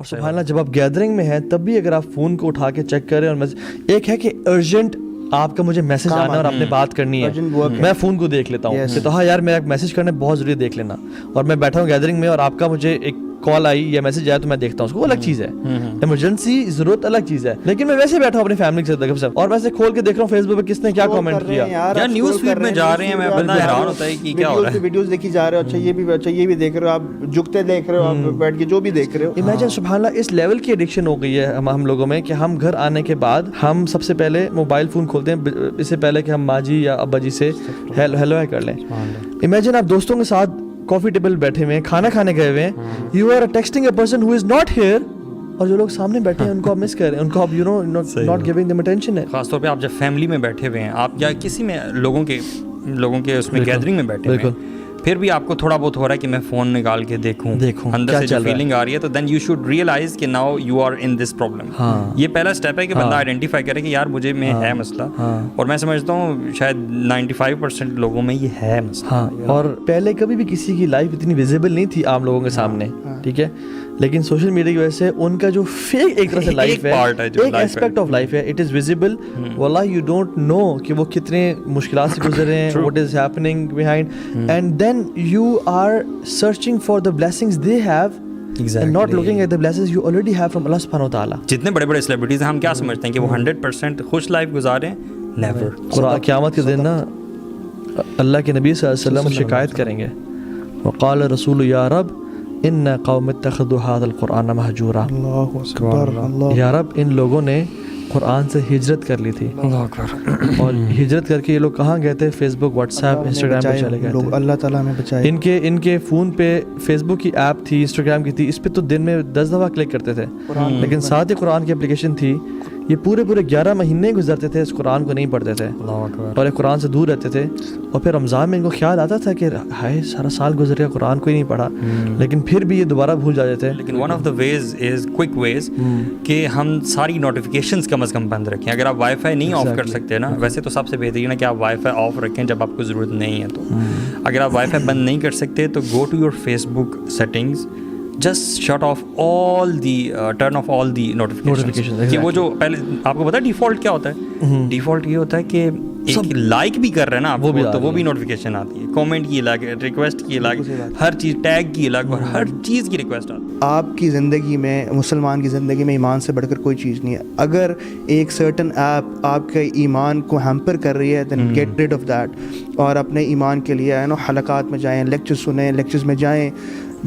اور سبحان اللہ جب آپ گیدرنگ میں ہیں تب بھی اگر آپ فون کو اٹھا کے چیک کریں اور ایک ہے کہ ارجنٹ آپ کا مجھے میسج آنا اور آپ نے بات کرنی ہے, میں فون کو دیکھ لیتا ہوں کہ تو ہاں یار میرا میسج کرنا بہت ضروری ہے, دیکھ لینا, اور میں بیٹھا ہوں گیدرنگ میں اور آپ کا مجھے ایک کال آئی یا میسج آیا تو میں دیکھتا ہوں اس کو, وہ الگ چیز ہے. ایمرجنسی ضرورت الگ چیز ہے, لیکن میں ویسے بیٹھا ہوں اپنی فیملی کے ساتھ اور ویسے کھول کے دیکھ رہا ہوں فیس بک پہ کس نے کیا کامنٹ کیا, یا نیوز فیڈ میں جا رہے ہیں, میں بندہ حیران ہوتا ہے کہ کیا ہو رہا ہے, ویڈیوز دیکھی جا رہے ہو, اچھا یہ بھی دیکھ رہے ہو, آپ جھکتے دیکھ رہے ہو, آپ بیٹھ کے جو بھی دیکھ رہے ہو. امیجن سبحان اللہ اس لیول کی ایڈکشن ہو گئی ہے ہم لوگوں میں کہ ہم گھر آنے کے بعد ہم سب سے پہلے موبائل فون کھولتے ہیں اس سے پہلے کہ ہم ماں جی یا ابا جی سے ہیلو کر لیں. امیجن آپ دوستوں کے ساتھ کافی ٹیبل بیٹھے ہوئے ہیں, کھانا کھانے گئے ہوئے ہیں, you are texting a person who is not here, اور جو لوگ سامنے بیٹھے ہیں ان کو آپ مس کر رہے ہیں, ان کو آپ ناٹ گیونگ دیم اٹینشن ہے. خاص طور پہ آپ جب فیملی میں بیٹھے ہوئے ہیں, آپ یا کسی میں لوگوں کے اس میں گیدرنگ میں بیٹھے ہوئے ہیں, پھر بھی آپ کو تھوڑا بہت ہو رہا ہے کہ میں فون نکال کے دیکھوں اندر سے جو فیلنگ آ رہی ہے, تو دین یو شوڈ ریئلائز کہ now you are in this problem. یہ پہلا اسٹیپ ہے کہ بندہ آئیڈینٹیفائی کرے کہ یار مجھے میں ہے مسئلہ, اور میں سمجھتا ہوں شاید 95% لوگوں میں یہ ہے مسئلہ. اور پہلے کبھی بھی کسی کی لائف اتنی ویزیبل نہیں تھی عام لوگوں کے سامنے, ٹھیک ہے, لیکن سوشل میڈیا کی وجہ سے ان کا جو فیک ایک طرح سے لائف ہے, ایک ایسپیکٹ آف لائف ہے, اٹ از ویزیبل. واللہ یو ڈونٹ نو کہ وہ کتنے مشکلات سے گزرے ہیں, what is happening behind, and then you are searching for the blessings they have and not looking at the blessings you already have from Allah subhanahu wa ta'ala. جتنے بڑے بڑے سیلیبریٹیز ہیں, ہم کیا سمجھتے ہیں کہ وہ 100% خوش لائف گزارے ہیں؟ نیور. قیامت کے دن نا اللہ کے نبی صلی اللہ علیہ وسلم شکایت کریں گے, وقال رسول یا رب ان قوم اتخذوا هذا القرآن مہجورا. اللہ اکبر. یا رب ان لوگوں نے قرآن سے ہجرت کر لی تھی, اور ہجرت کر کے یہ لوگ کہاں گئے تھے؟ فیس بک, واٹس ایپ, انسٹاگرام پہ چلے گئے تھے. اللہ تعالیٰ ہمیں بچائے. ان کے فون پہ فیس بک کی ایپ تھی, انسٹاگرام کی تھی, اس پہ تو دن میں 10 دفعہ کلک کرتے تھے, لیکن ساتھ ہی قرآن کی اپلیکیشن تھی, یہ پورے 11 مہینے گزرتے تھے اس قرآن کو نہیں پڑھتے تھے, اور ایک قرآن سے دور رہتے تھے. اور پھر رمضان میں ان کو خیال آتا تھا کہ ہائے سارا سال گزر گیا, قرآن کو ہی نہیں پڑھا, لیکن پھر بھی یہ دوبارہ بھول جاتے تھے. لیکن one of the ways is quick ways کہ ہم ساری نوٹیفیکیشنز کم از کم بند رکھیں. اگر آپ وائی فائی نہیں آف کر سکتے نا, ویسے تو سب سے بہترین ہے کہ آپ وائی فائی آف رکھیں جب آپ کو ضرورت نہیں ہے. تو اگر آپ وائی فائی بند نہیں کر سکتے تو go to your Facebook settings, just shut off all the turn off all the notification. کہ وہ جو پہلے آپ کو پتا ہے ڈیفالٹ کیا ہوتا ہے؟ ڈیفالٹ یہ ہوتا ہے کہ ایک لائک بھی کر رہے ہیں نا آپ, وہ بھی نوٹیفیکیشن آتی ہے, کامنٹ کی الگ, ریکویسٹ کی الگ, ہر چیز, ٹیگ کی الگ, اور ہر چیز کی ریکویسٹ آتی ہے. آپ کی زندگی میں, مسلمان کی زندگی میں ایمان سے بڑھ کر کوئی چیز نہیں ہے. اگر ایک سرٹن ایپ آپ کے ایمان کو ہیمپر کر رہی ہے, دین گیٹ ریڈ آف دیٹ, اور اپنے ایمان کے لیے حلقات میں جائیں, لیکچر سنیں, لیکچرز میں جائیں,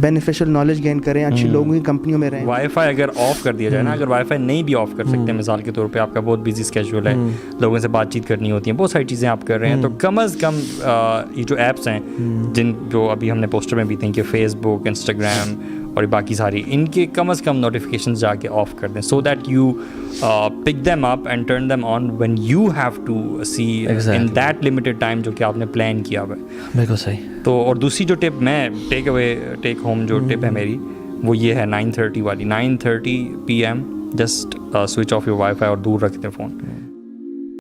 بینیفیشل نالج گین کریں, اچھی لوگوں کی کمپنیوں میں رہیں. وائی فائی اگر آف کر دیا جائے نا, اگر وائی فائی نہیں بھی آف کر سکتے, مثال کے طور پہ آپ کا بہت بزی اسکیجول ہے, لوگوں سے بات چیت کرنی ہوتی ہیں, بہت ساری چیزیں آپ کر رہے ہیں, تو کم از کم یہ جو ایپس ہیں جو ابھی ہم نے پوسٹر میں بھی تھے کہ فیس بک, انسٹاگرام اور باقی ساری, ان کے کم از کم نوٹیفیکیشنز جا کے آف کر دیں, so that you pick them up and turn them on when you have to see in that limited time جو کہ آپ نے پلان کیا ہوا ہے. بالکل صحیح. تو اور دوسری جو ٹپ میں ٹیک ہوم جو ٹپ ہے میری, وہ یہ ہے 9:30 والی. 9:30 PM just switch off your wi fi اور دور رکھ دیں فون.